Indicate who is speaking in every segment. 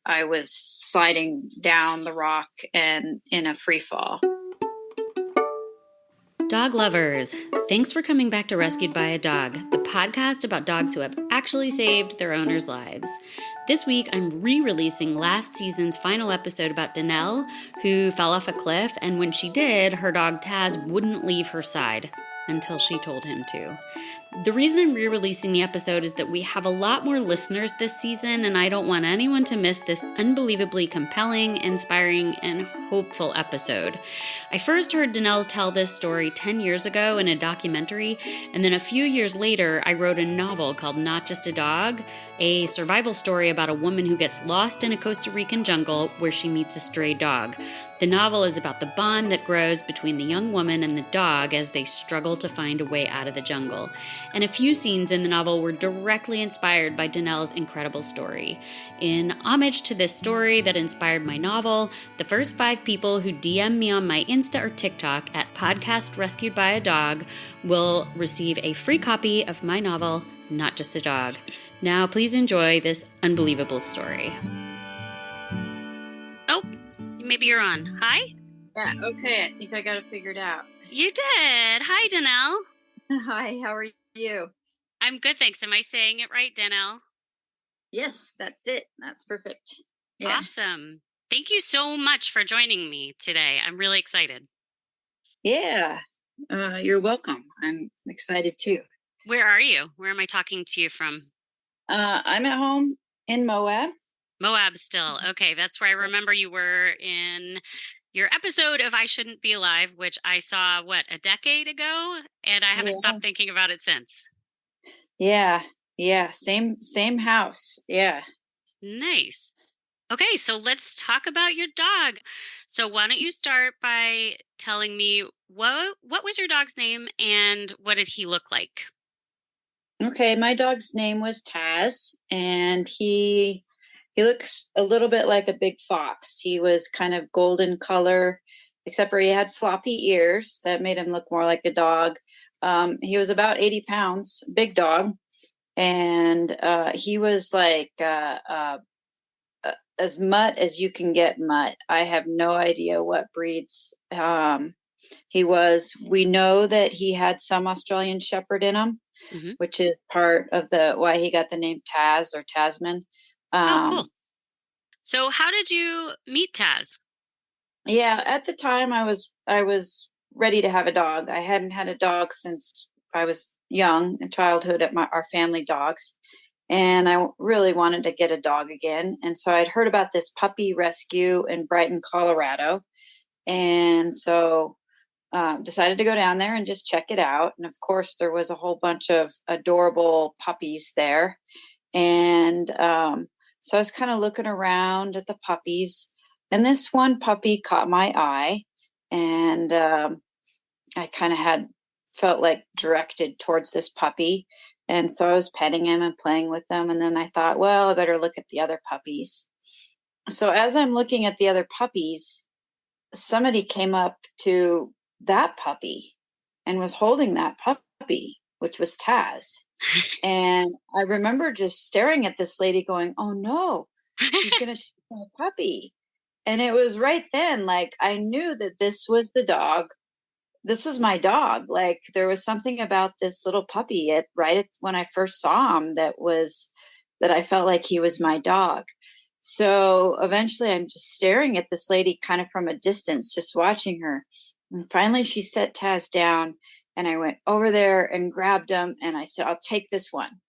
Speaker 1: I was sliding down the rock and in a free fall.
Speaker 2: Dog lovers, thanks for coming back to Rescued by a Dog, the podcast about dogs who have actually saved their owners' lives. This week, I'm re-releasing last season's final episode about Danelle, who fell off a cliff, and when she did, her dog Taz wouldn't leave her side until she told him to. The reason I'm re-releasing the episode is that we have a lot more listeners this season, and I don't want anyone to miss this unbelievably compelling, inspiring, and hopeful episode. I first heard Danelle tell this story 10 years ago in a documentary, and then a few years later, I wrote a novel called Not Just a Dog, a survival story about a woman who gets lost in a Costa Rican jungle where she meets a stray dog. The novel is about the bond that grows between the young woman and the dog as they struggle to find a way out of the jungle. And a few scenes in the novel were directly inspired by Danelle's incredible story. In homage to this story that inspired my novel, the first 5 people who DM me on my Insta or TikTok at Podcast Rescued by a Dog will receive a free copy of my novel, Not Just a Dog. Now, please enjoy this unbelievable story. Oh, maybe you're on. Hi?
Speaker 1: Yeah, okay. I think I got it figured out.
Speaker 2: You did. Hi, Danelle.
Speaker 1: Hi, how are you?
Speaker 2: I'm good, thanks. Am I saying it right, Danelle?
Speaker 1: Yes, that's it. That's perfect. Yeah.
Speaker 2: Awesome. Thank you so much for joining me today. I'm really excited.
Speaker 1: Yeah, you're welcome. I'm excited too.
Speaker 2: Where are you? Where am I talking to you from?
Speaker 1: I'm at home in Moab.
Speaker 2: Moab still. Okay, that's where I remember you were in your episode of I Shouldn't Be Alive, which I saw, a decade ago? And I haven't stopped thinking about it since.
Speaker 1: Yeah, same house. Yeah.
Speaker 2: Nice. Okay, so let's talk about your dog. So why don't you start by telling me what was your dog's name and what did he look like?
Speaker 1: Okay, my dog's name was Taz, and he looks a little bit like a big fox. He was kind of golden color, except for he had floppy ears that made him look more like a dog. He was about 80 pounds, big dog, and he was like as mutt as you can get mutt. I have no idea what breeds he was. We know that he had some Australian Shepherd in him, which is part of why he got the name Taz or Tasman.
Speaker 2: Oh, cool. So how did you meet Taz?
Speaker 1: Yeah, at the time I was ready to have a dog. I hadn't had a dog since I was young, in childhood at our family dogs. And I really wanted to get a dog again. And so I'd heard about this puppy rescue in Brighton, Colorado. And so decided to go down there and just check it out. And of course, there was a whole bunch of adorable puppies there. And so I was kind of looking around at the puppies. And this one puppy caught my eye. And I kind of felt like directed towards this puppy. And so I was petting him and playing with them. And then I thought, well, I better look at the other puppies. So as I'm looking at the other puppies, somebody came up to that puppy and was holding that puppy, which was Taz. And I remember just staring at this lady going, oh no, she's going to take my puppy. And it was right then, like, I knew that this was the dog. This was my dog. Like, there was something about this little puppy when I first saw him that I felt like he was my dog. So eventually I'm just staring at this lady kind of from a distance, just watching her. And finally she set Taz down and I went over there and grabbed him and I said, I'll take this one.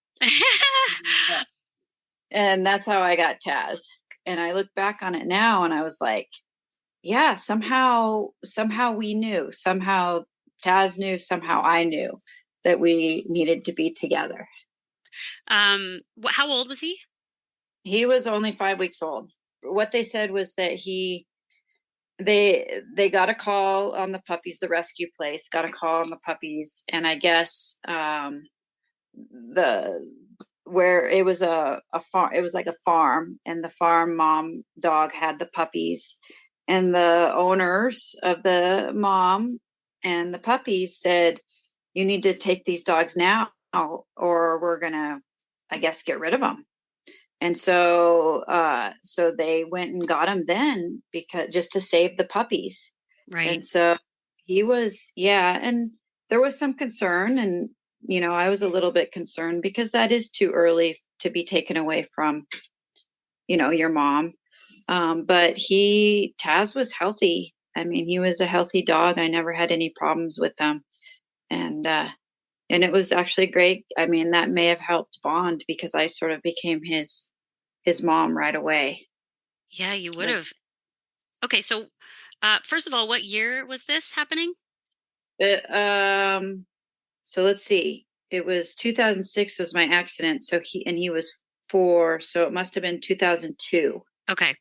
Speaker 1: And that's how I got Taz. And I look back on it now and I was like, yeah, somehow we knew, somehow Taz knew, somehow I knew that we needed to be together.
Speaker 2: How old was he?
Speaker 1: He was only 5 weeks old. What they said was that they got a call on the puppies, the rescue place got a call on the puppies. And I guess, where it was a farm, it was like a farm, and the farm mom dog had the puppies, and the owners of the mom and the puppies said, you need to take these dogs now or we're gonna, I guess, get rid of them. And so they went and got him then, because just to save the puppies.
Speaker 2: Right.
Speaker 1: And so he was, yeah, and there was some concern, and I was a little bit concerned because that is too early to be taken away from, your mom. But Taz was healthy. I mean, he was a healthy dog. I never had any problems with them. And it was actually great. I mean, that may have helped bond because I sort of became his mom right away.
Speaker 2: Yeah, you would
Speaker 1: But
Speaker 2: have. Okay, so first of all, what year was this happening?
Speaker 1: it, so let's see. It was 2006 was my accident. So he was 4, so it must have been 2002.
Speaker 2: Okay.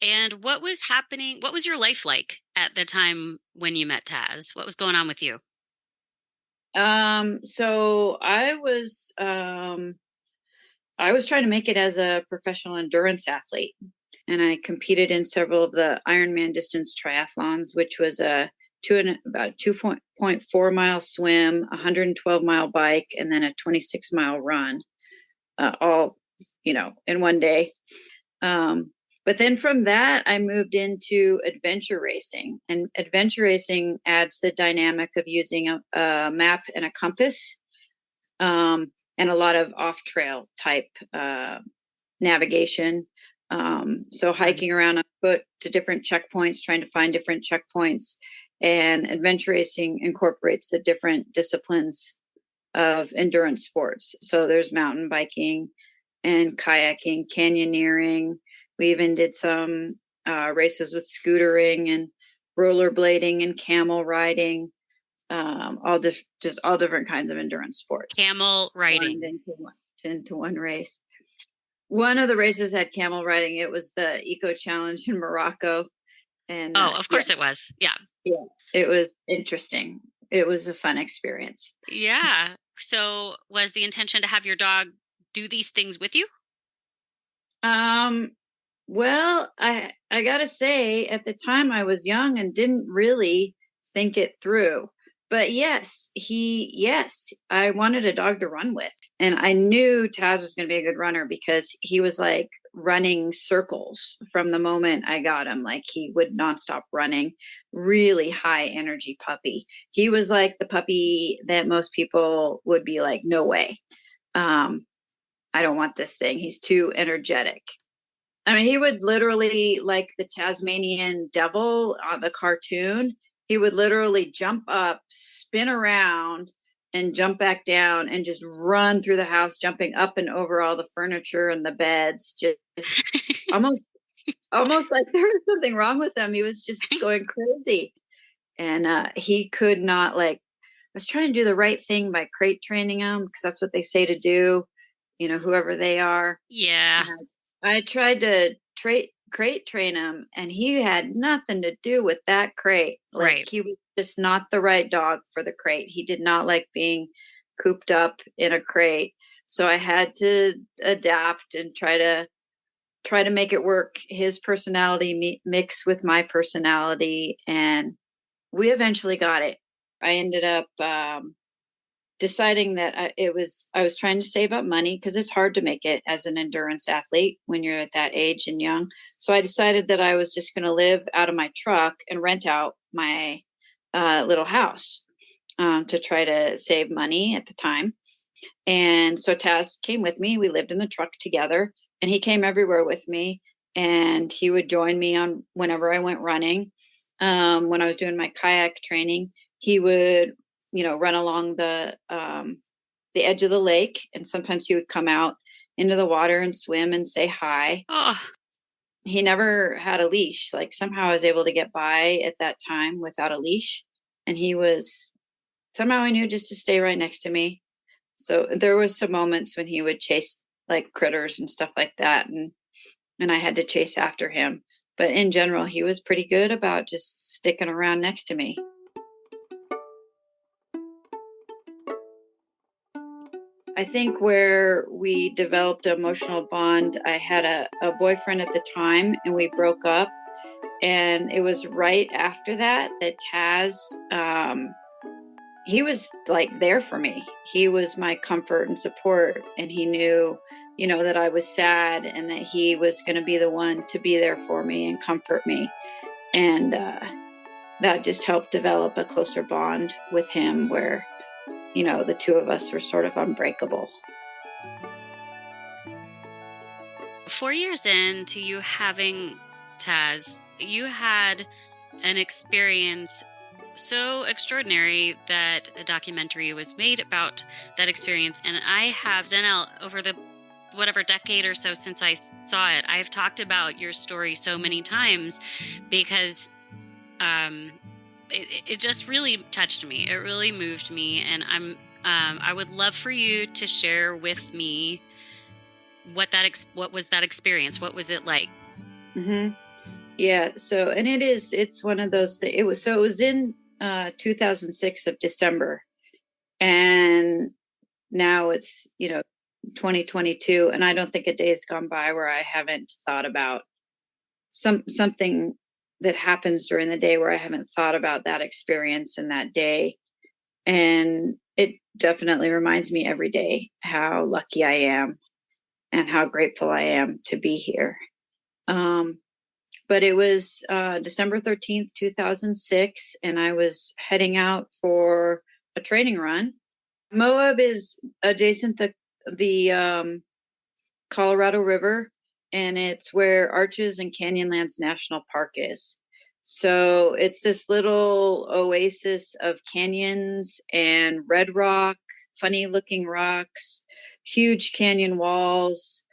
Speaker 2: And what was happening? What was your life like at the time when you met Taz? What was going on with you?
Speaker 1: So I was trying to make it as a professional endurance athlete, and I competed in several of the Ironman distance triathlons, which was about 2.4 mile swim, 112-mile bike, and then a 26-mile run, all in one day. But then from that, I moved into adventure racing, and adventure racing adds the dynamic of using a map and a compass, and a lot of off trail type navigation. So
Speaker 2: Fun.
Speaker 1: hiking around on foot to different checkpoints, trying to find different checkpoints. And adventure racing incorporates the different disciplines of endurance sports. So there's mountain biking and kayaking, canyoneering. We even did some races with scootering and rollerblading and camel riding, just all different kinds of endurance sports
Speaker 2: Camel
Speaker 1: combined
Speaker 2: riding.
Speaker 1: into one race. One of the races had camel riding. It was the Eco Challenge in Morocco, and
Speaker 2: Oh, of course it was. Yeah.
Speaker 1: yeah, it was interesting. It was a fun experience.
Speaker 2: Yeah. So was the intention to have your dog do these things with you?
Speaker 1: Um, well, I gotta say, at the time I was young and didn't really think it through. But yes, I wanted a dog to run with. And I knew Taz was going to be a good runner because he was like running circles from the moment I got him. Like he would not stop running. Really high energy puppy. He was like the puppy that most people would be like, no way. Um, I don't want this thing. He's too energetic. I mean, he would literally, like the Tasmanian devil on the cartoon, he would literally jump up, spin around, and jump back down and just run through the house, jumping up and over all the furniture and the beds, just almost almost like there was something wrong with him. He was just going crazy. And he could not, like, I was trying to do the right thing by crate training him because that's what they say to do, whoever they are.
Speaker 2: Yeah.
Speaker 1: And I tried to crate train him, and he had nothing to do with that crate. Like
Speaker 2: Right.
Speaker 1: he was just not the right dog for the crate. He did not like being cooped up in a crate. So I had to adapt and try to make it work. His personality mix with my personality, and we eventually got it. I ended up deciding that I was trying to save up money because it's hard to make it as an endurance athlete when you're at that age and young. So I decided that I was just going to live out of my truck and rent out my little house, to try to save money at the time. And so Taz came with me. We lived in the truck together, and he came everywhere with me. And he would join me on whenever I went running. When I was doing my kayak training, he would, run along the edge of the lake, and sometimes he would come out into the water and swim and say hi.
Speaker 2: Oh,
Speaker 1: He never had a leash. Like somehow I was able to get by at that time without a leash, and he was somehow I knew just to stay right next to me. So there was some moments when he would chase like critters and stuff like that, and I had to chase after him. But in general, he was pretty good about just sticking around next to me. I think where we developed an emotional bond, I had a boyfriend at the time, and we broke up. And it was right after that Taz, he was like there for me. He was my comfort and support. And he knew, that I was sad and that he was going to be the one to be there for me and comfort me. And that just helped develop a closer bond with him where, the two of us were sort of unbreakable.
Speaker 2: 4 years into you having Taz, you had an experience so extraordinary that a documentary was made about that experience. And I have, Danelle, over the whatever decade or so since I saw it, I've talked about your story so many times because it just really touched me. It really moved me. And I would love for you to share with me what was that experience? What was it like?
Speaker 1: Mm-hmm. Yeah. So, and it's one of those things. It was in 2006 of December, and now it's, 2022. And I don't think a day's gone by where I haven't thought about something that happens during the day where I haven't thought about that experience in that day. And it definitely reminds me every day how lucky I am and how grateful I am to be here. But it was December 13th, 2006, and I was heading out for a training run. Moab is adjacent to the Colorado River, and it's where Arches and Canyonlands National Park is. So it's this little oasis of canyons and red rock, funny looking rocks, huge canyon walls,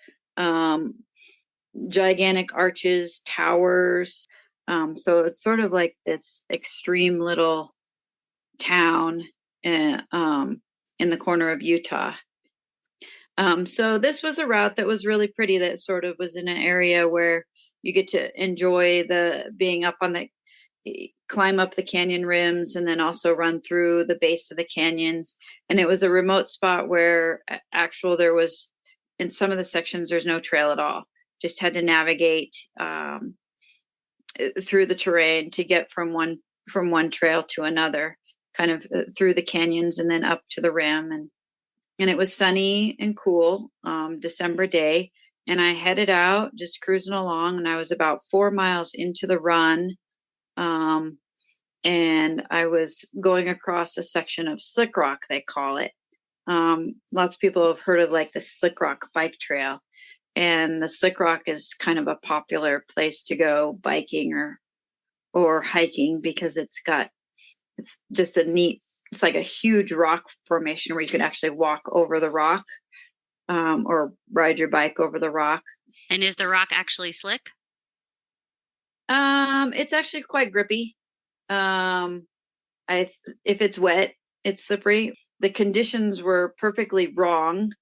Speaker 1: gigantic arches, towers. So it's sort of like this extreme little town in the corner of Utah. So this was a route that was really pretty, that sort of was in an area where you get to enjoy the being up on the climb up the canyon rims and then also run through the base of the canyons. And it was a remote spot where there was, in some of the sections, there's no trail at all. Just had to navigate through the terrain to get from one trail to another, kind of through the canyons and then up to the rim. And it was sunny and cool, December day. And I headed out, just cruising along, and I was about 4 miles into the run. And I was going across a section of slick rock, they call it. Lots of people have heard of like the Slick Rock bike trail. And the Slick Rock is kind of a popular place to go biking or hiking because it's just it's like a huge rock formation where you could actually walk over the rock, or ride your bike over the rock.
Speaker 2: And is the rock actually slick?
Speaker 1: It's actually quite grippy. If it's wet, it's slippery. The conditions were perfectly wrong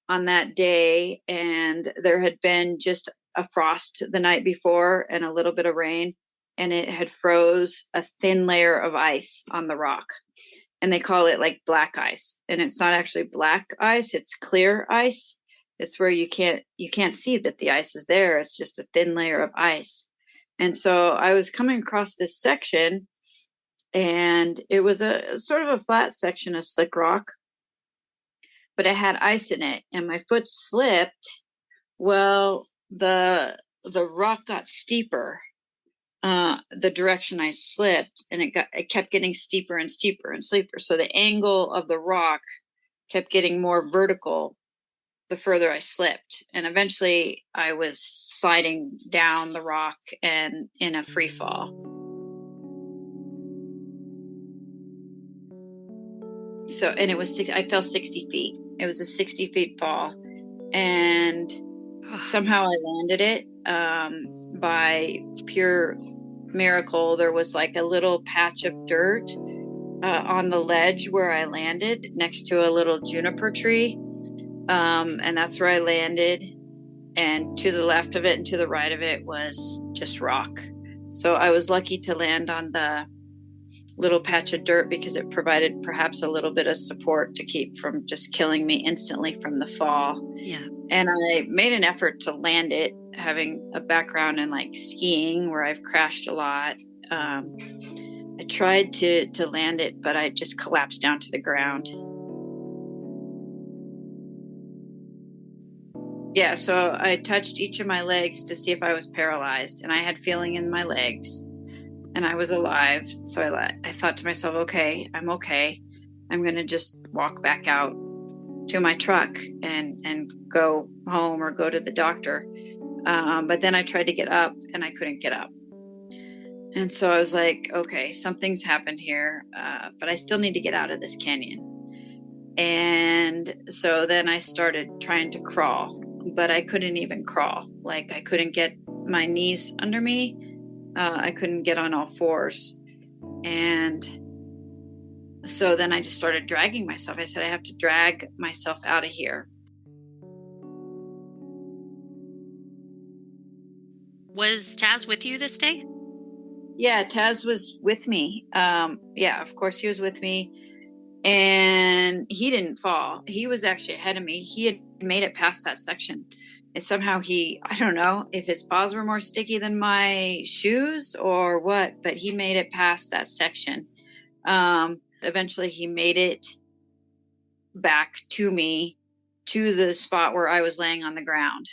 Speaker 1: on that day, and there had been just a frost the night before and a little bit of rain, and it had froze a thin layer of ice on the rock. And they call it like black ice, and it's not actually black ice, it's clear ice. It's where you can't see that the ice is there. It's just a thin layer of ice. And so I was coming across this section, and it was a sort of a flat section of slick rock, but it had ice in it, and my foot slipped. Well, the rock got steeper, the direction I slipped, and it kept getting steeper and steeper and steeper. So the angle of the rock kept getting more vertical the further I slipped. And eventually I was sliding down the rock and in a free fall. So, and it was I fell 60 feet. It was a 60 feet fall. And somehow I landed it, by pure miracle. There was like a little patch of dirt on the ledge where I landed next to a little juniper tree. And that's where I landed. And to the left of it and to the right of it was just rock. So I was lucky to land on the little patch of dirt because it provided perhaps a little bit of support to keep from just killing me instantly from the fall.
Speaker 2: Yeah.
Speaker 1: And I made an effort to land it, having a background in like skiing where I've crashed a lot. I tried to land it, but I just collapsed down to the ground. Yeah, so I touched each of my legs to see if I was paralyzed, and I had feeling in my legs, and I was alive. So I thought to myself, okay, I'm okay. I'm going to just walk back out to my truck and go home or go to the doctor. But then I tried to get up and I couldn't get up. And so I was like, okay, something's happened here, but I still need to get out of this canyon. And so then I started trying to crawl, but I couldn't even crawl. Like I couldn't get my knees under me. I couldn't get on all fours. And so then I just started dragging myself. I said, I have to drag myself out of here.
Speaker 2: Was Taz with you this day?
Speaker 1: Yeah, Taz was with me. Yeah, of course he was with me. And he didn't fall. He was actually ahead of me. He had made it past that section. And somehow I don't know if his paws were more sticky than my shoes or what, but he made it past that section. Eventually he made it back to me, to the spot where I was laying on the ground.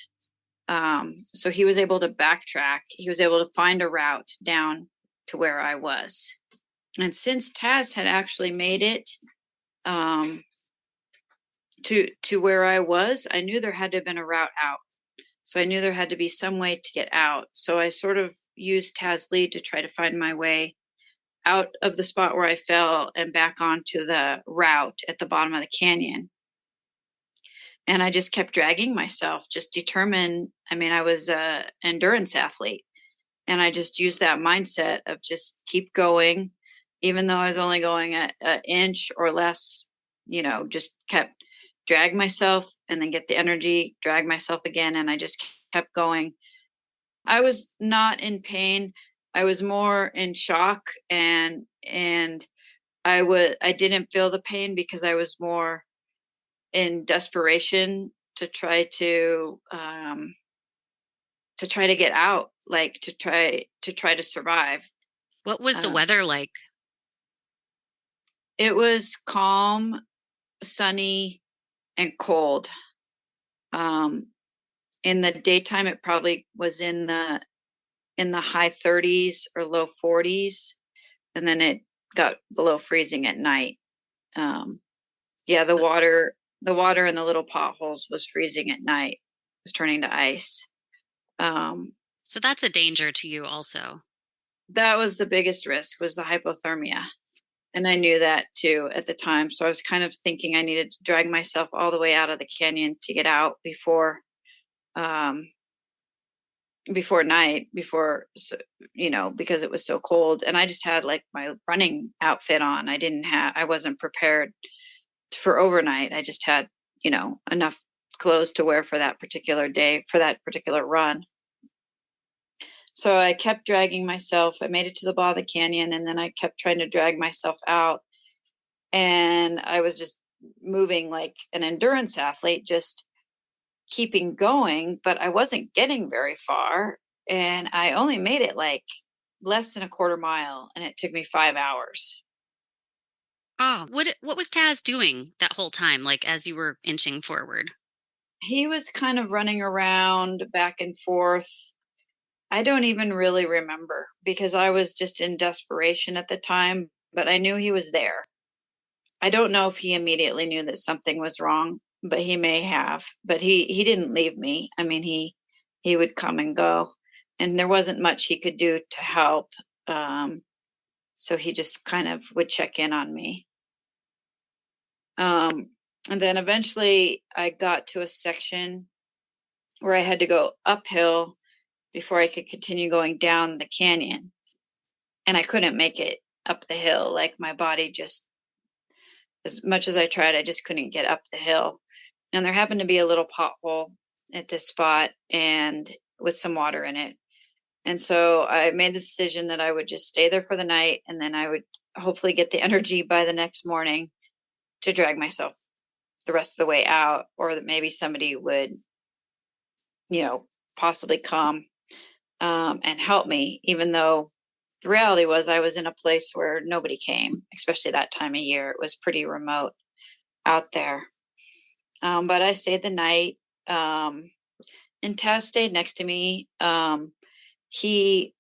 Speaker 1: So he was able to backtrack. He was able to find a route down to where I was. And since Taz had actually made it to where I was, I knew there had to have been a route out. So I knew there had to be some way to get out. So I sort of used Taz's lead to try to find my way out of the spot where I fell and back onto the route at the bottom of the canyon. And I just kept dragging myself, just determined. I mean, I was an endurance athlete, and I just used that mindset of just keep going, even though I was only going an inch or less, just kept drag myself and then get the energy, drag myself again. And I just kept going. I was not in pain. I was more in shock, and I didn't feel the pain because I was more in desperation to try to get out, like to try to survive.
Speaker 2: What was the weather like?
Speaker 1: It was calm, sunny, and cold. In the daytime, it probably was in the high 30s or low 40s, and then it got below freezing at night. Yeah, the water in the little potholes was freezing at night. It was turning to ice.
Speaker 2: So that's a danger to you also.
Speaker 1: That was the biggest risk, was the hypothermia. And I knew that too at the time. So I was kind of thinking I needed to drag myself all the way out of the canyon to get out before night, because it was so cold. And I just had like my running outfit on. I wasn't prepared for overnight. I just had, enough clothes to wear for that particular day, for that particular run. So I kept dragging myself. I made it to the bottom of the canyon, and then I kept trying to drag myself out. And I was just moving like an endurance athlete, just keeping going, but I wasn't getting very far. And I only made it like less than a quarter mile, and it took me 5 hours.
Speaker 2: Oh, what was Taz doing that whole time, like as you were inching forward?
Speaker 1: He was kind of running around back and forth. I don't even really remember because I was just in desperation at the time, but I knew he was there. I don't know if he immediately knew that something was wrong, but he may have. But he didn't leave me. I mean, he would come and go, and there wasn't much he could do to help. So he just kind of would check in on me. And then eventually I got to a section where I had to go uphill before I could continue going down the canyon. And I couldn't make it up the hill. Like my body just, as much as I tried, I just couldn't get up the hill. And there happened to be a little pothole at this spot and with some water in it. And so I made the decision that I would just stay there for the night, and then I would hopefully get the energy by the next morning to drag myself the rest of the way out, or that maybe somebody would, possibly come and help me, even though The reality was I was in a place where nobody came, especially that time of year. It was pretty remote out there. But I stayed the night. Um, and Taz stayed next to me. He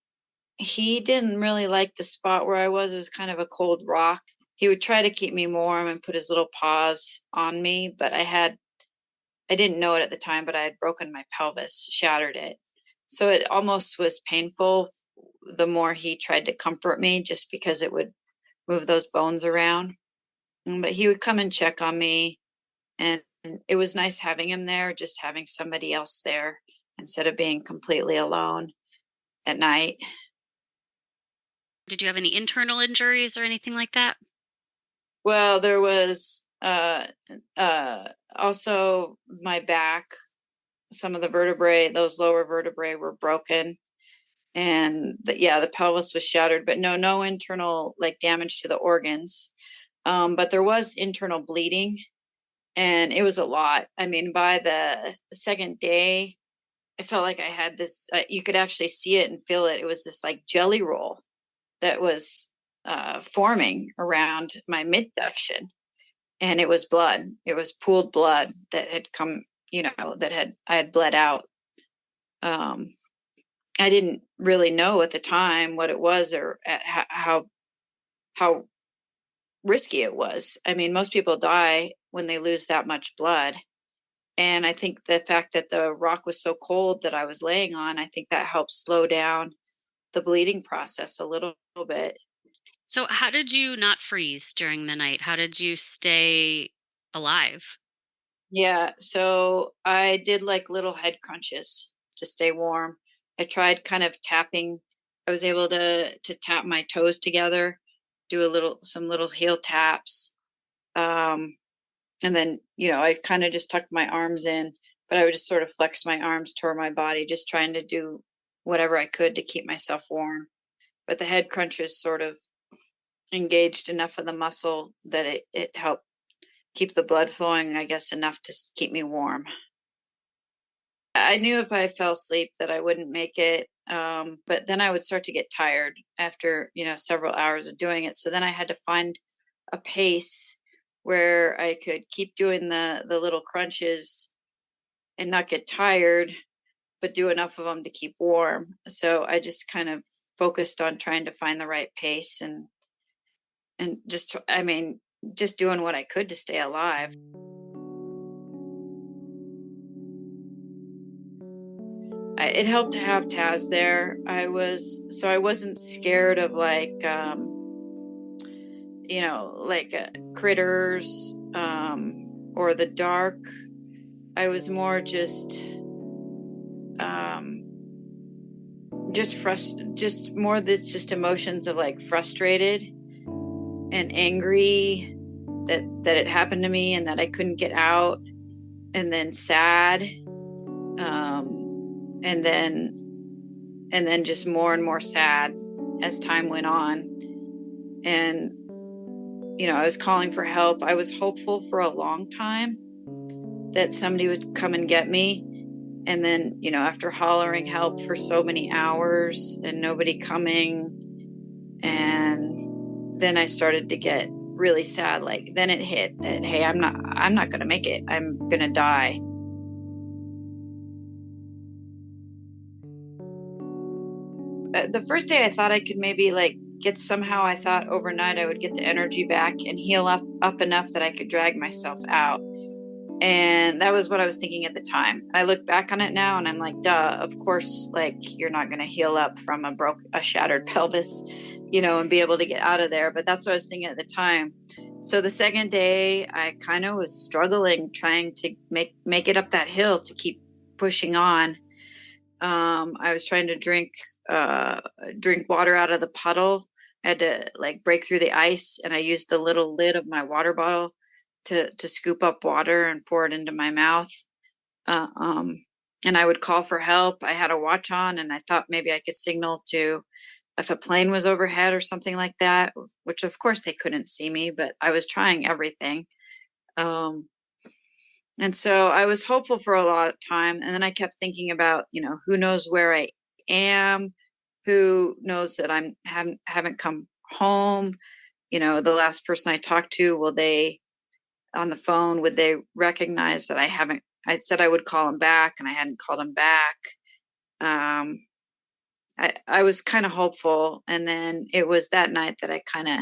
Speaker 1: he didn't really like the spot where I was. It was kind of a cold rock. He would try to keep me warm and put his little paws on me, but I didn't know it at the time, but I had broken my pelvis, shattered it. So it almost was painful the more he tried to comfort me, just because it would move those bones around. But he would come and check on me, and it was nice having him there, just having somebody else there instead of being completely alone at night.
Speaker 2: Did you have any internal injuries or anything like that?
Speaker 1: Well, there was also my back, some of the vertebrae, those lower vertebrae were broken. And yeah, the pelvis was shattered, but no internal like damage to the organs. But there was internal bleeding, and it was a lot. I mean, by the second day, I felt like I had this, you could actually see it and feel it. It was this like jelly roll that was forming around my midsection. And it was blood. It was pooled blood that had come, I had bled out. Um, I didn't really know at the time what it was, or how risky it was. I mean, most people die when they lose that much blood. And I think the fact that the rock was so cold that I was laying on, I think that helped slow down the bleeding process a little bit.
Speaker 2: So, how did you not freeze during the night? How did you stay alive?
Speaker 1: Yeah, so I did like little head crunches to stay warm. I tried kind of tapping. I was able to tap my toes together, do some little heel taps. Um, and then, I kind of just tucked my arms in, but I would just sort of flex my arms toward my body, just trying to do whatever I could to keep myself warm. But the head crunches sort of engaged enough of the muscle that it helped keep the blood flowing, I guess, enough to keep me warm. I knew if I fell asleep that I wouldn't make it. But then I would start to get tired after, several hours of doing it. So then I had to find a pace where I could keep doing the little crunches and not get tired, but do enough of them to keep warm. So I just kind of focused on trying to find the right pace, and just, I mean, just doing what I could to stay alive. It helped to have Taz there. I wasn't scared of like, like critters, or the dark. I was more um, just more just emotions of like frustrated and angry that it happened to me and that I couldn't get out, and then sad, and then just more and more sad as time went on. And I was calling for help. I was hopeful for a long time that somebody would come and get me. And then, after hollering help for so many hours and nobody coming, and then I started to get really sad. Like, then it hit that, hey, I'm not going to make it. I'm going to die. The first day I thought I could maybe like get somehow, I thought overnight I would get the energy back and heal up enough that I could drag myself out. And that was what I was thinking at the time. I look back on it now and I'm like, duh, of course, like you're not going to heal up from a shattered pelvis, and be able to get out of there. But that's what I was thinking at the time. So the second day I kind of was struggling, trying to make it up that hill to keep pushing on. I was trying to drink water out of the puddle. I had to like break through the ice, and I used the little lid of my water bottle to scoop up water and pour it into my mouth. Uh, um, and I would call for help. I had a watch on, and I thought maybe I could signal to if a plane was overhead or something like that, which of course they couldn't see me, but I was trying everything. Um, and so I was hopeful for a lot of time. And then I kept thinking about, who knows where I am, who knows that I haven't come home? You know, the last person I talked to, will they on the phone, would they recognize that I said I would call them back and I hadn't called them back. Um, I was kind of hopeful. And then it was that night that I kind of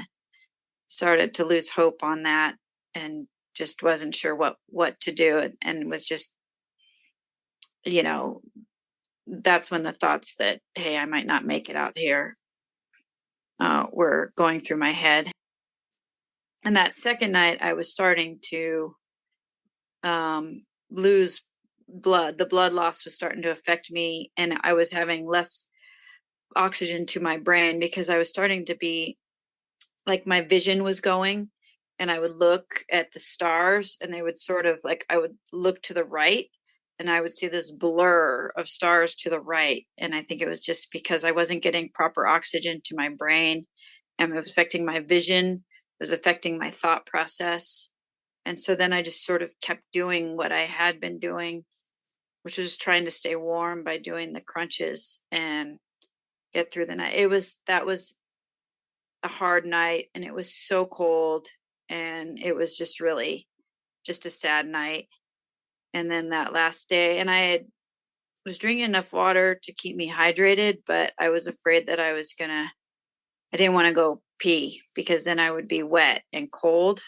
Speaker 1: started to lose hope on that and just wasn't sure what to do, and was just, you know, that's when the thoughts that, hey, I might not make it out here, were going through my head. And that second night I was starting to lose blood. The blood loss was starting to affect me, and I was having less oxygen to my brain because I was starting to be like, my vision was going, and I would look at the stars and they would sort of like, I would look to the right and I would see this blur of stars to the right. And I think it was just because I wasn't getting proper oxygen to my brain, and it was affecting my vision, it was affecting my thought process. And so then I just sort of kept doing what I had been doing, which was trying to stay warm by doing the crunches and get through the night. That was a hard night, and it was so cold, and it was just really just a sad night. And then that last day, and was drinking enough water to keep me hydrated, but I was afraid that I didn't want to go pee because then I would be wet and cold.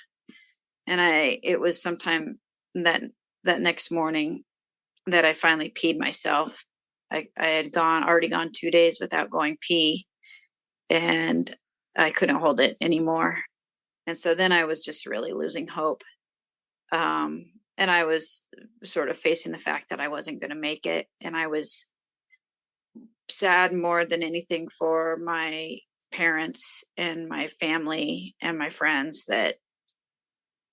Speaker 1: And it was sometime that next morning that I finally peed myself. I had already gone 2 days without going pee, and I couldn't hold it anymore. And so then I was just really losing hope. And I was sort of facing the fact that I wasn't going to make it. And I was sad more than anything for my parents and my family and my friends that,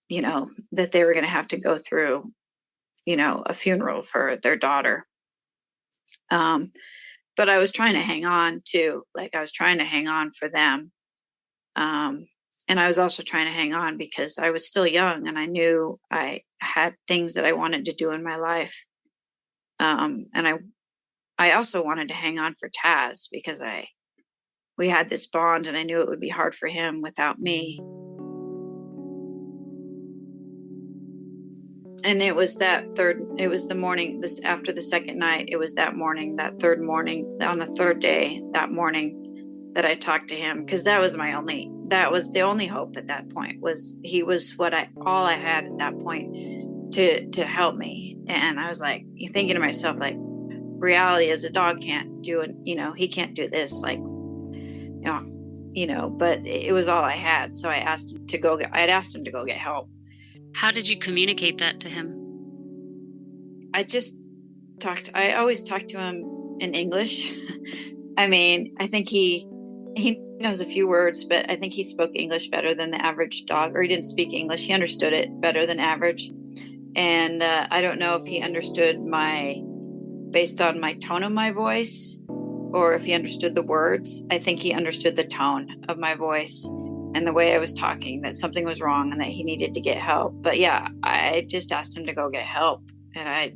Speaker 1: that they were going to have to go through, a funeral for their daughter. But I was trying to hang on too. Like, I was trying to hang on for them. And I was also trying to hang on because I was still young and I knew I had things that I wanted to do in my life. And I also wanted to hang on for Taz because we had this bond, and I knew it would be hard for him without me. And it was the morning, after the second night, it was that morning, that third morning, on the third day, that morning, that I talked to him, because that was the only hope at that point. Was he was all I had at that point to help me. And I was like, thinking to myself, like, reality is a dog can't do it, he can't do this, like, but it was all I had. So I had asked him to go get help.
Speaker 2: How did you communicate that to him?
Speaker 1: I always talk to him in English. I mean, I think he knows a few words, but I think he spoke English better than the average dog, or he didn't speak English. He understood it better than average. And I don't know if he understood based on my tone of my voice, or if he understood the words. I think he understood the tone of my voice and the way I was talking, that something was wrong and that he needed to get help. But yeah, I just asked him to go get help. And I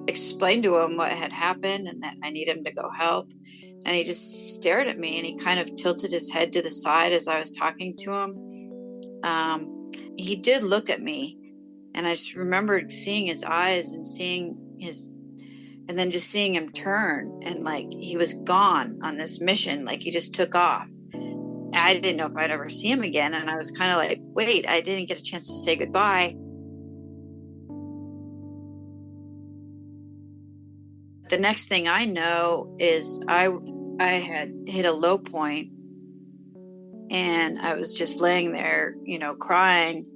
Speaker 1: explained to him what had happened and that I need him to go help. And he just stared at me, and he kind of tilted his head to the side as I was talking to him. He did look at me, and I just remembered seeing his eyes and and then just seeing him turn, and like he was gone on this mission, like he just took off. I didn't know if I'd ever see him again. And I was kind of like, wait, I didn't get a chance to say goodbye. The next thing I know is I had hit a low point, and I was just laying there, crying,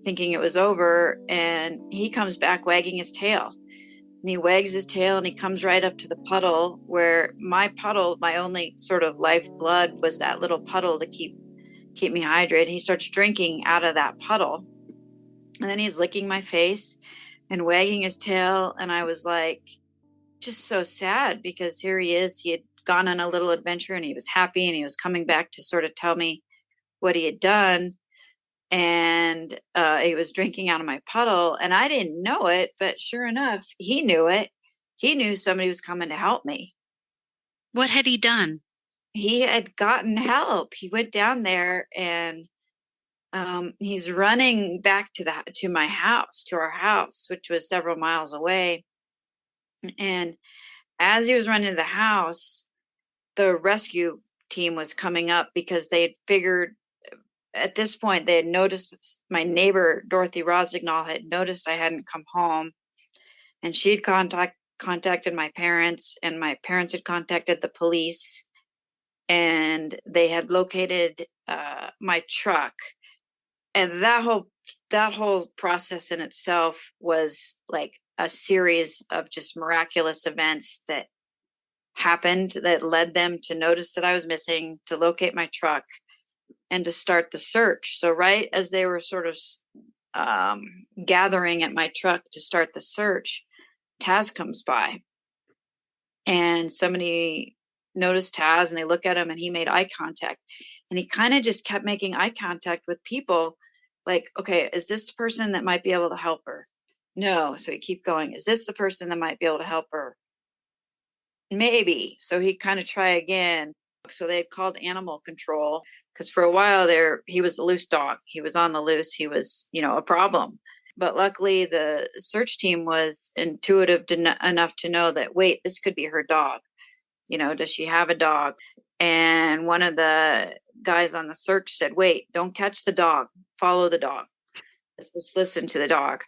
Speaker 1: thinking it was over. And he comes back wagging his tail. And he wags his tail, and he comes right up to the puddle where my only sort of lifeblood was that little puddle to keep me hydrated. He starts drinking out of that puddle. And then he's licking my face and wagging his tail. And I was like, just so sad, because here he is. He had gone on a little adventure and he was happy, and he was coming back to sort of tell me what he had done. And he was drinking out of my puddle, and I didn't know it, but sure enough, he knew it. He knew somebody was coming to help me.
Speaker 2: What had he done?
Speaker 1: he had gotten help. He went down there and he's running back to my house, to our house, which was several miles away. And as he was running to the house, the rescue team was coming up because they had figured at this point they had noticed my neighbor Dorothy Rosignol had noticed I hadn't come home, and she'd contacted my parents, and my parents had contacted the police, and they had located my truck. And that whole process in itself was like a series of just miraculous events that happened that led them to notice that I was missing, to locate my truck, and to start the search. So right as they were sort of gathering at my truck to start the search, Taz comes by, and somebody noticed Taz, and they look at him, and he made eye contact, and he kind of just kept making eye contact with people, like, okay, is this the person that might be able to help her? No. So he keep going, is this the person that might be able to help her? Maybe. So he kind of try again. So they had called animal control, because for a while there he was a loose dog. He was on the loose. He was, a problem. But luckily the search team was intuitive enough to know that, wait, this could be her dog. Does she have a dog? And one of the guys on the search said, wait, don't catch the dog. Follow the dog. Let's just listen to the dog.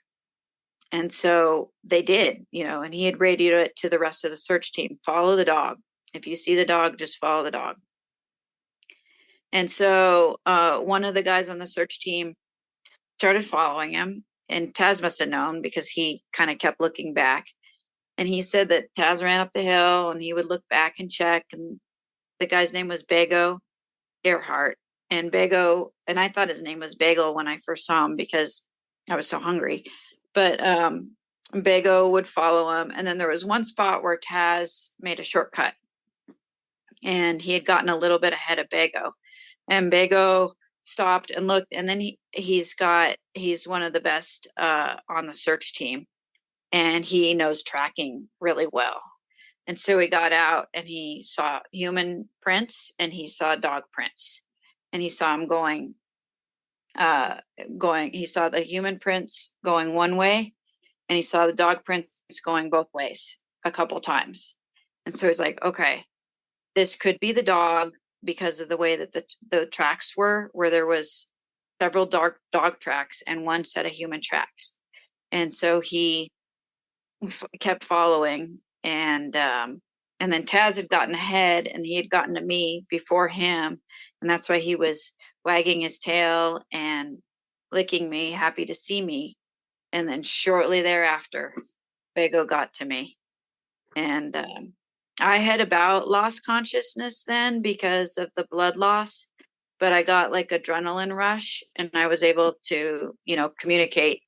Speaker 1: And so they did, and he had radioed it to the rest of the search team. Follow the dog. If you see the dog, just follow the dog. And so one of the guys on the search team started following him, and Taz must have known because he kind of kept looking back. And he said that Taz ran up the hill and he would look back and check. And the guy's name was Bago Earhart. And Bago, and I thought his name was Bagel when I first saw him because I was so hungry. But Bago would follow him. And then there was one spot where Taz made a shortcut, and he had gotten a little bit ahead of Bago. And Bago stopped and looked, and then he's one of the best on the search team, and he knows tracking really well. And so he got out and he saw human prints and he saw dog prints, and he saw him he saw the human prints going one way, and he saw the dog prints going both ways a couple times. And so he's like, okay, this could be the dog, because of the way that the tracks were, where there was several dog tracks and one set of human tracks. And so he kept following, and then Taz had gotten ahead, and he had gotten to me before him, and that's why he was wagging his tail and licking me, happy to see me. And then shortly thereafter, Bago got to me, and I had about lost consciousness then because of the blood loss, but I got like adrenaline rush, and I was able to, communicate.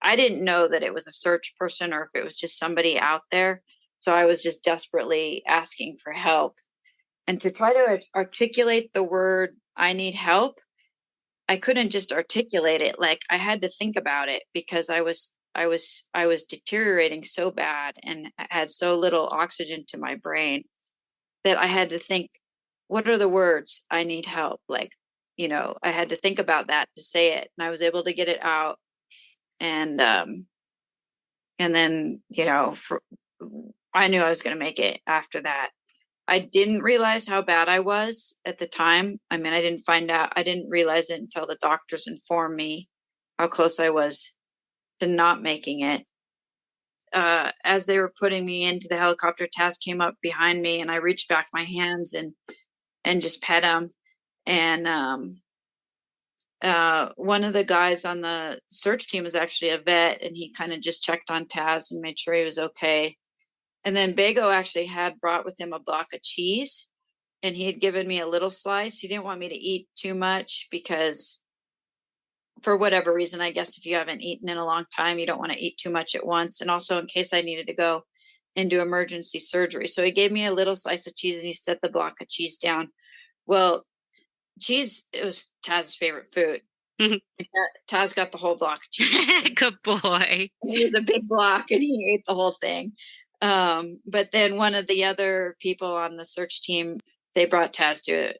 Speaker 1: I didn't know that it was a search person or if it was just somebody out there. So I was just desperately asking for help. And to try to articulate the word, I need help, I couldn't just articulate it. Like, I had to think about it, because I was deteriorating so bad and had so little oxygen to my brain that I had to think, what are the words? I need help. Like, I had to think about that to say it, and I was able to get it out. And then, I knew I was going to make it after that. I didn't realize how bad I was at the time. I mean, I didn't realize it until the doctors informed me how close I was to not making it. As they were putting me into the helicopter, Taz came up behind me, and I reached back my hands and just pet him. And one of the guys on the search team was actually a vet, and he kind of just checked on Taz and made sure he was okay. And then Bago actually had brought with him a block of cheese, and he had given me a little slice. He didn't want me to eat too much because, for whatever reason, I guess if you haven't eaten in a long time, you don't want to eat too much at once. And also in case I needed to go and do emergency surgery. So he gave me a little slice of cheese, and he set the block of cheese down. Well, cheese, it was Taz's favorite food. Taz got the whole block of cheese.
Speaker 2: Good boy.
Speaker 1: He was a big block, and he ate the whole thing. But then one of the other people on the search team they brought Taz to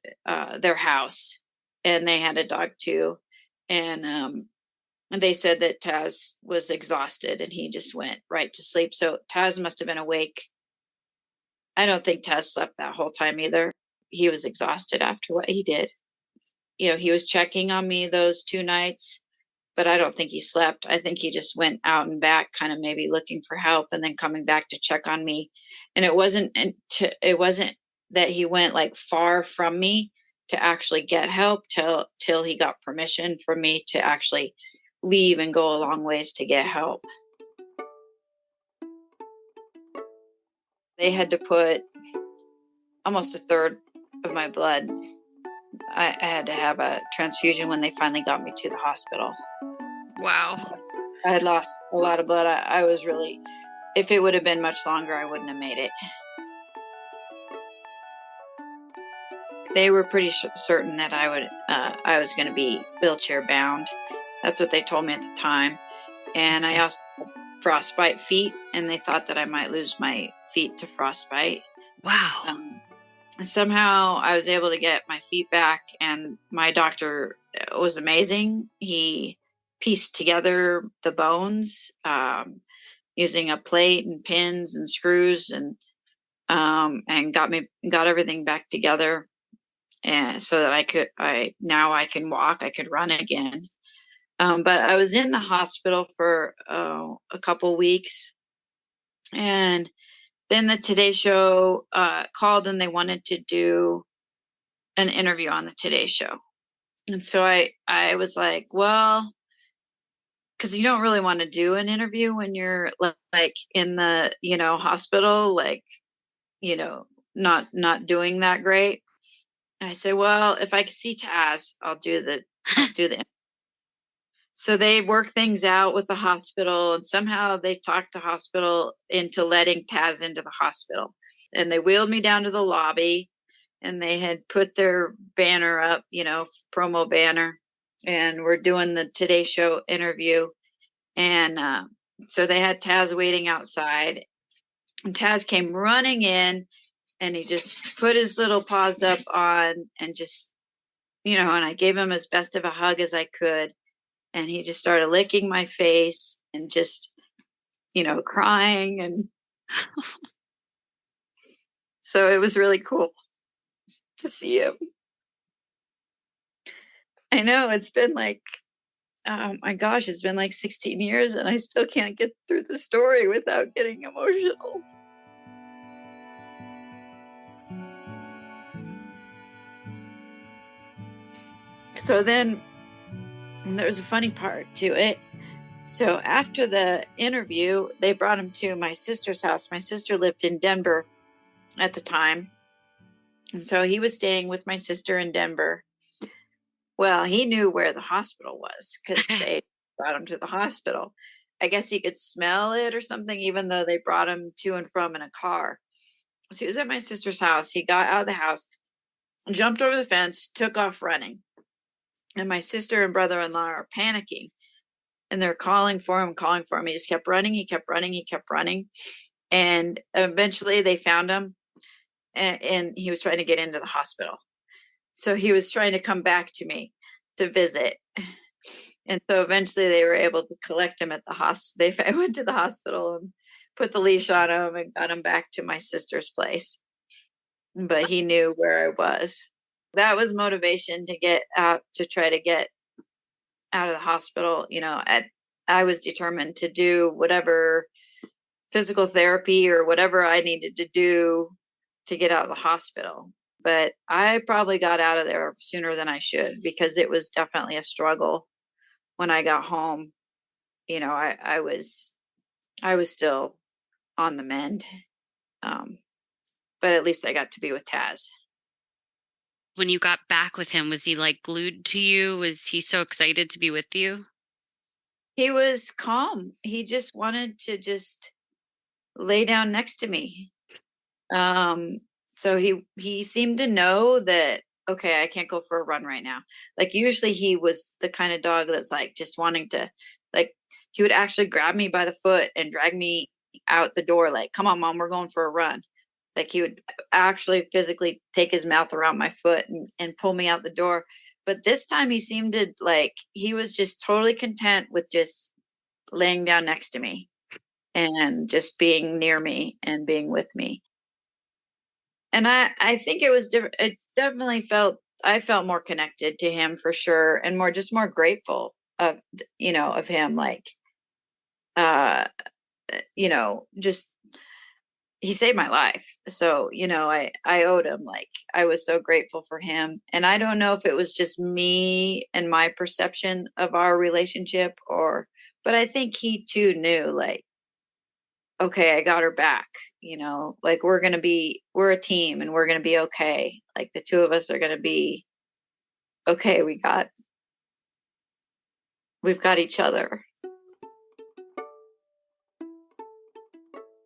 Speaker 1: their house, and they had a dog too. And they said that Taz was exhausted and he just went right to sleep. So Taz must have been awake. I don't think Taz slept that whole time either. He was exhausted after what he did. He was checking on me those 2 nights, but I don't think he slept. I think he just went out and back, kind of maybe looking for help and then coming back to check on me. And it wasn't that he went like far from me to actually get help till he got permission from me to actually leave and go a long ways to get help. They had to put almost a third of my blood. I had to have a transfusion when they finally got me to the hospital.
Speaker 2: Wow.
Speaker 1: So I had lost a lot of blood. I was really, if it would have been much longer, I wouldn't have made it. They were pretty certain that I was going to be wheelchair bound. That's what they told me at the time. And I also had frostbite feet, and they thought that I might lose my feet to frostbite.
Speaker 2: Wow.
Speaker 1: Somehow I was able to get my feet back, and my doctor was amazing. He pieced together the bones using a plate and pins and screws, and got everything back together, and so that I can walk, I could run again. But I was in the hospital for a couple weeks, and then the Today Show called, and they wanted to do an interview on the Today Show. And so I was like, well, because you don't really want to do an interview when you're like in the, hospital, like, not doing that great. And I said, well, if I could see Taz, I'll do the. So they work things out with the hospital, and somehow they talked the hospital into letting Taz into the hospital. And they wheeled me down to the lobby, and they had put their banner up, promo banner, and we're doing the Today Show interview. And so they had Taz waiting outside, and Taz came running in, and he just put his little paws up on, and just, and I gave him as best of a hug as I could. And he just started licking my face and just, crying. And so it was really cool to see him. I know it's been like, oh my gosh, it's been like 16 years and I still can't get through the story without getting emotional. So then there's a funny part to it. So after the interview, they brought him to my sister's house. My sister lived in Denver at the time. And so he was staying with my sister in Denver. Well, he knew where the hospital was because they brought him to the hospital. I guess he could smell it or something, even though they brought him to and from in a car. So he was at my sister's house. He got out of the house, jumped over the fence, took off running. And my sister and brother-in-law are panicking. And they're calling for him. He just kept running. He kept running. And eventually they found him. And he was trying to get into the hospital. So he was trying to come back to me to visit. And so eventually they were able to collect him at the hospital. They went to the hospital and put the leash on him and got him back to my sister's place. But he knew where I was. That was motivation to get out, to try to get out of the hospital. I was determined to do whatever physical therapy or whatever I needed to do to get out of the hospital. But I probably got out of there sooner than I should, because it was definitely a struggle when I got home. I was still on the mend. But at least I got to be with Taz.
Speaker 2: When you got back with him, was he like glued to you? Was he so excited to be with you?
Speaker 1: He was calm. He just wanted to just lay down next to me. So he seemed to know that, okay, I can't go for a run right now. Like usually he was the kind of dog that's like just wanting to, like, he would actually grab me by the foot and drag me out the door. Like, come on, Mom, we're going for a run. Like he would actually physically take his mouth around my foot and pull me out the door. But this time he seemed to like, he was just totally content with just laying down next to me and just being near me and being with me. And I think it was different. It definitely I felt more connected to him for sure, and just more grateful of, of him. Like, uh, just he saved my life. So, I owed him, like, I was so grateful for him. And I don't know if it was just me and my perception of our relationship but I think he too knew, like, okay, I got her back, like we're a team and we're going to be okay. Like the two of us are going to be okay. We've got each other.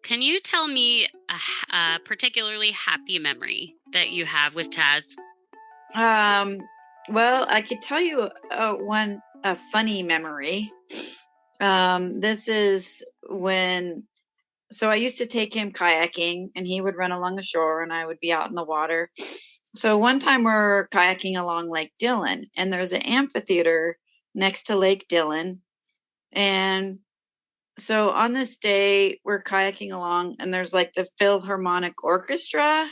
Speaker 2: Can you tell me a particularly happy memory that you have with Taz?
Speaker 1: Well, I could tell you a funny memory. This is so I used to take him kayaking and he would run along the shore and I would be out in the water. So one time we're kayaking along Lake Dillon and there's an amphitheater next to Lake Dillon. And so on this day, we're kayaking along and there's like the Philharmonic Orchestra.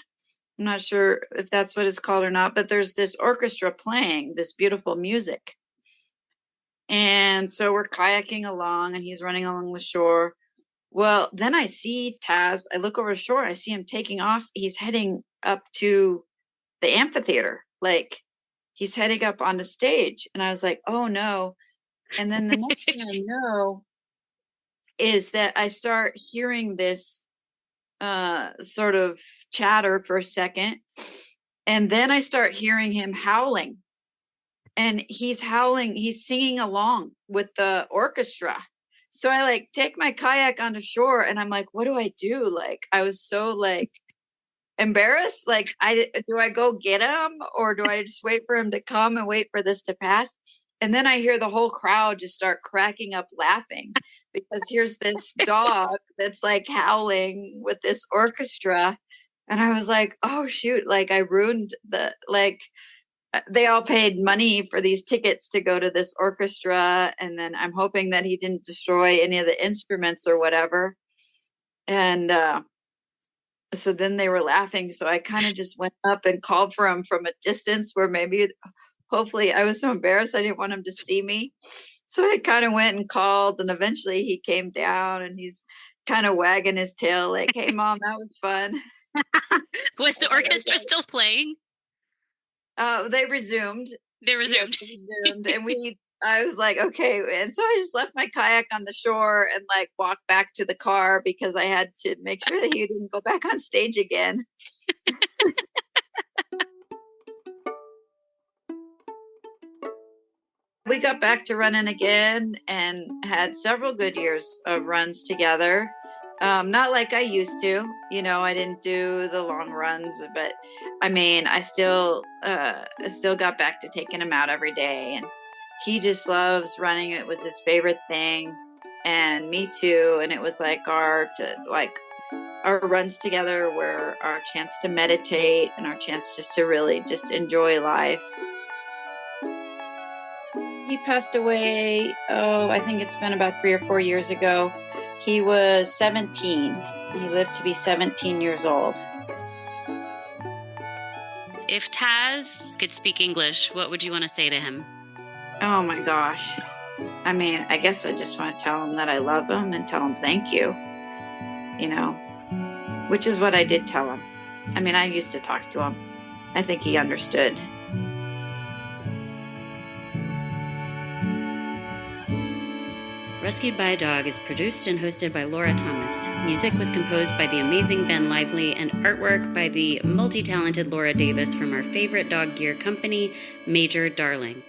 Speaker 1: I'm not sure if that's what it's called or not, but there's this orchestra playing this beautiful music. And so we're kayaking along and he's running along the shore. Well, then I see Taz. I look over the shore. I see him taking off. He's heading up to the amphitheater. Like he's heading up on the stage. And I was like, oh no. And then the next thing I know is that I start hearing this sort of chatter for a second. And then I start hearing him howling. And he's howling, he's singing along with the orchestra. So I like take my kayak onto shore and I'm like, what do I do? Like, I was so like embarrassed. Like, do I go get him or do I just wait for him to come and wait for this to pass? And then I hear the whole crowd just start cracking up laughing because here's this dog that's like howling with this orchestra. And I was like, oh shoot, like I ruined they all paid money for these tickets to go to this orchestra. And then I'm hoping that he didn't destroy any of the instruments or whatever. And so then they were laughing. So I kind of just went up and called for him from a distance where hopefully I was so embarrassed. I didn't want him to see me. So I kind of went and called and eventually he came down and he's kind of wagging his tail like, hey mom, that was fun.
Speaker 2: Was the orchestra still playing?
Speaker 1: They resumed.
Speaker 2: Yes,
Speaker 1: and I was like, okay. And so I just left my kayak on the shore and like walked back to the car because I had to make sure that he didn't go back on stage again. We got back to running again and had several good years of runs together. Not like I used to, I didn't do the long runs, but I mean, I still got back to taking him out every day and he just loves running. It was his favorite thing and me too. And it was like our runs together were our chance to meditate and our chance just to really just enjoy life. He passed away, I think it's been about 3 or 4 years ago. He was 17. He lived to be 17 years old.
Speaker 2: If Taz could speak English, what would you want to say to him?
Speaker 1: Oh my gosh. I mean, I guess I just want to tell him that I love him and tell him thank you, which is what I did tell him. I mean, I used to talk to him. I think he understood.
Speaker 2: Rescued by a Dog is produced and hosted by Laura Thomas. Music was composed by the amazing Ben Lively and artwork by the multi-talented Laura Davis from our favorite dog gear company, Major Darling.